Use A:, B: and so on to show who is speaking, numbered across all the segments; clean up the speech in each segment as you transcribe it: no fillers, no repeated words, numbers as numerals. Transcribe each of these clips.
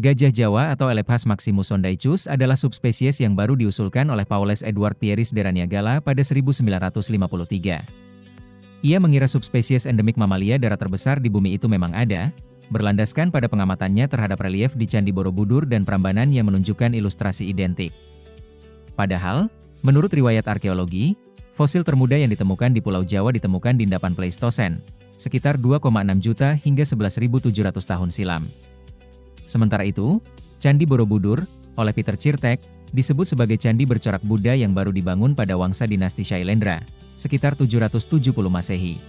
A: Gajah Jawa atau Elephas maximus sondaicus adalah subspesies yang baru diusulkan oleh Paules Edward Pieris de Raniagala pada 1953. Ia mengira subspesies endemik mamalia darat terbesar di bumi itu memang ada, berlandaskan pada pengamatannya terhadap relief di Candi Borobudur dan Prambanan yang menunjukkan ilustrasi identik. Padahal, menurut riwayat arkeologi, fosil termuda yang ditemukan di Pulau Jawa ditemukan di endapan Pleistosen, sekitar 2,6 juta hingga 11.700 tahun silam. Sementara itu, Candi Borobudur, oleh Peter Cirtek, disebut sebagai candi bercorak Buddha yang baru dibangun pada wangsa dinasti Shailendra, sekitar 770 Masehi.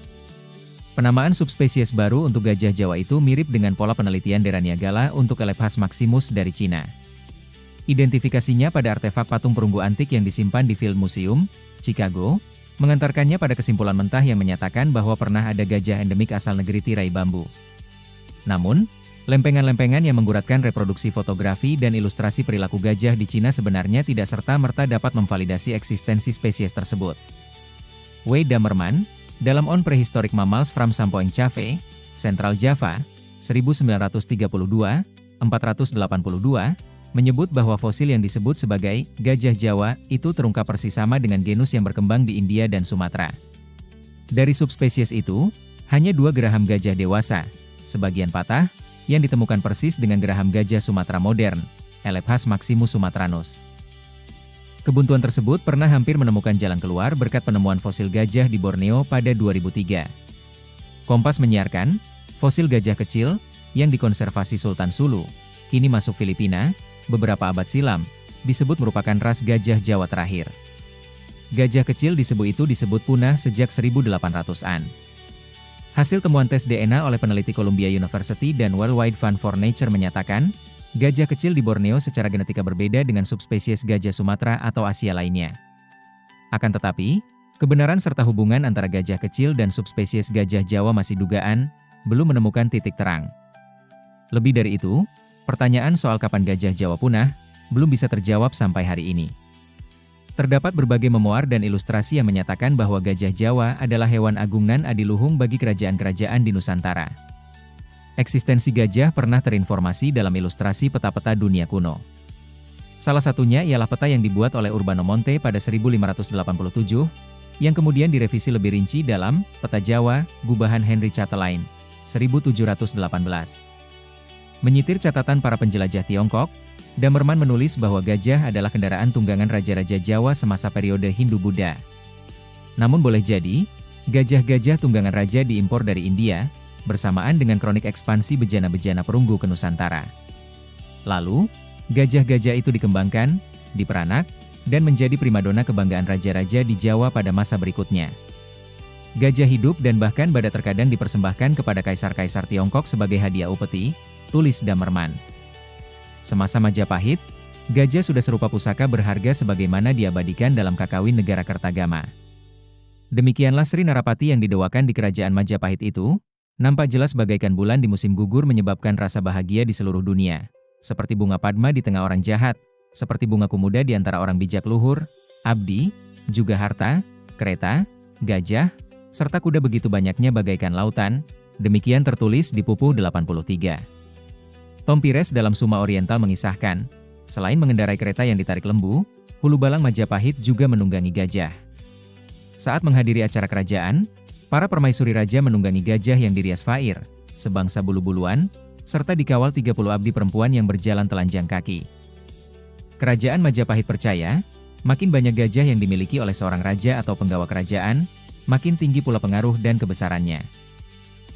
A: Penamaan subspesies baru untuk gajah Jawa itu mirip dengan pola penelitian de Raniagala untuk Elephas maximus dari Cina. Identifikasinya pada artefak patung perunggu antik yang disimpan di Field Museum, Chicago, mengantarkannya pada kesimpulan mentah yang menyatakan bahwa pernah ada gajah endemik asal negeri tirai bambu. Namun, lempengan-lempengan yang mengguratkan reproduksi fotografi dan ilustrasi perilaku gajah di Cina sebenarnya tidak serta-merta dapat memvalidasi eksistensi spesies tersebut. W. Damerman, dalam On Prehistoric Mammals from Sampoeng Cave, Central Java, 1932-482, menyebut bahwa fosil yang disebut sebagai gajah Jawa itu terungkap persis sama dengan genus yang berkembang di India dan Sumatera. Dari subspesies itu, hanya 2 geraham gajah dewasa, sebagian patah, yang ditemukan persis dengan geraham gajah Sumatera modern, Elephas maximus sumatranus. Kebuntuan tersebut pernah hampir menemukan jalan keluar berkat penemuan fosil gajah di Borneo pada 2003. Kompas menyiarkan, fosil gajah kecil, yang dikonservasi Sultan Sulu, kini masuk Filipina, beberapa abad silam, disebut merupakan ras gajah Jawa terakhir. Gajah kecil di Cebu itu disebut punah sejak 1800-an. Hasil temuan tes DNA oleh peneliti Columbia University dan Worldwide Fund for Nature menyatakan, gajah kecil di Borneo secara genetika berbeda dengan subspesies gajah Sumatera atau Asia lainnya. Akan tetapi, kebenaran serta hubungan antara gajah kecil dan subspesies gajah Jawa masih dugaan, belum menemukan titik terang. Lebih dari itu, pertanyaan soal kapan gajah Jawa punah, belum bisa terjawab sampai hari ini. Terdapat berbagai memoir dan ilustrasi yang menyatakan bahwa gajah Jawa adalah hewan agungan adiluhung bagi kerajaan-kerajaan di Nusantara. Eksistensi gajah pernah terinformasi dalam ilustrasi peta-peta dunia kuno. Salah satunya ialah peta yang dibuat oleh Urbano Monte pada 1587, yang kemudian direvisi lebih rinci dalam Peta Jawa, Gubahan Henry Chatelain, 1718. Menyitir catatan para penjelajah Tiongkok, Damerman menulis bahwa gajah adalah kendaraan tunggangan raja-raja Jawa semasa periode Hindu-Buddha. Namun boleh jadi, gajah-gajah tunggangan raja diimpor dari India, bersamaan dengan kronik ekspansi bejana-bejana perunggu ke Nusantara. Lalu, gajah-gajah itu dikembangkan, diperanak, dan menjadi primadona kebanggaan raja-raja di Jawa pada masa berikutnya. Gajah hidup dan bahkan badak terkadang dipersembahkan kepada kaisar-kaisar Tiongkok sebagai hadiah upeti, tulis Damerman. Semasa Majapahit, gajah sudah serupa pusaka berharga sebagaimana diabadikan dalam Kakawin Negara Kertagama. Demikianlah Sri Narapati yang didewakan di kerajaan Majapahit itu, nampak jelas bagaikan bulan di musim gugur menyebabkan rasa bahagia di seluruh dunia. Seperti bunga padma di tengah orang jahat, seperti bunga kumuda di antara orang bijak luhur, abdi, juga harta, kereta, gajah, serta kuda begitu banyaknya bagaikan lautan, demikian tertulis di Pupuh 83. Tom Pires dalam Suma Oriental mengisahkan, selain mengendarai kereta yang ditarik lembu, Hulu Balang Majapahit juga menunggangi gajah. Saat menghadiri acara kerajaan, para permaisuri raja menunggangi gajah yang dirias fair, sebangsa bulu-buluan, serta dikawal 30 abdi perempuan yang berjalan telanjang kaki. Kerajaan Majapahit percaya, makin banyak gajah yang dimiliki oleh seorang raja atau penggawa kerajaan, makin tinggi pula pengaruh dan kebesarannya.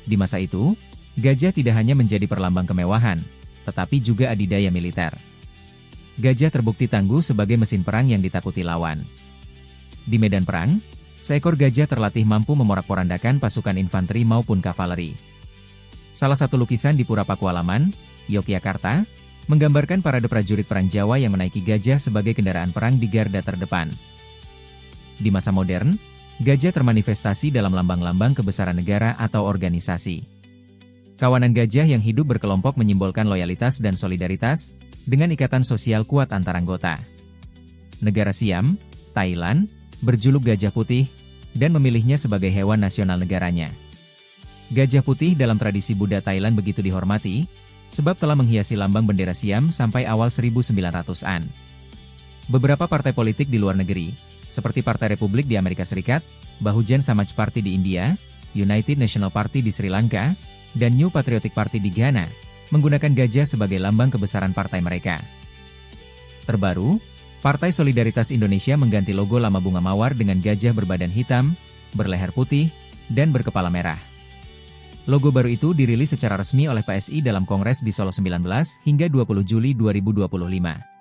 A: Di masa itu, gajah tidak hanya menjadi perlambang kemewahan, tetapi juga adidaya militer. Gajah terbukti tangguh sebagai mesin perang yang ditakuti lawan. Di medan perang, seekor gajah terlatih mampu memorak-porandakan pasukan infanteri maupun kavaleri. Salah satu lukisan di Pura Pakualaman, Yogyakarta, menggambarkan parade prajurit perang Jawa yang menaiki gajah sebagai kendaraan perang di garda terdepan. Di masa modern, gajah termanifestasi dalam lambang-lambang kebesaran negara atau organisasi. Kawanan gajah yang hidup berkelompok menyimbolkan loyalitas dan solidaritas, dengan ikatan sosial kuat antar anggota. Negara Siam, Thailand, berjuluk gajah putih, dan memilihnya sebagai hewan nasional negaranya. Gajah putih dalam tradisi Buddha Thailand begitu dihormati, sebab telah menghiasi lambang bendera Siam sampai awal 1900-an. Beberapa partai politik di luar negeri, seperti Partai Republik di Amerika Serikat, Bahujan Samaj Party di India, United National Party di Sri Lanka, dan New Patriotic Party di Ghana, menggunakan gajah sebagai lambang kebesaran partai mereka. Terbaru, Partai Solidaritas Indonesia mengganti logo lama bunga mawar dengan gajah berbadan hitam, berleher putih, dan berkepala merah. Logo baru itu dirilis secara resmi oleh PSI dalam Kongres di Solo 19 hingga 20 Juli 2025.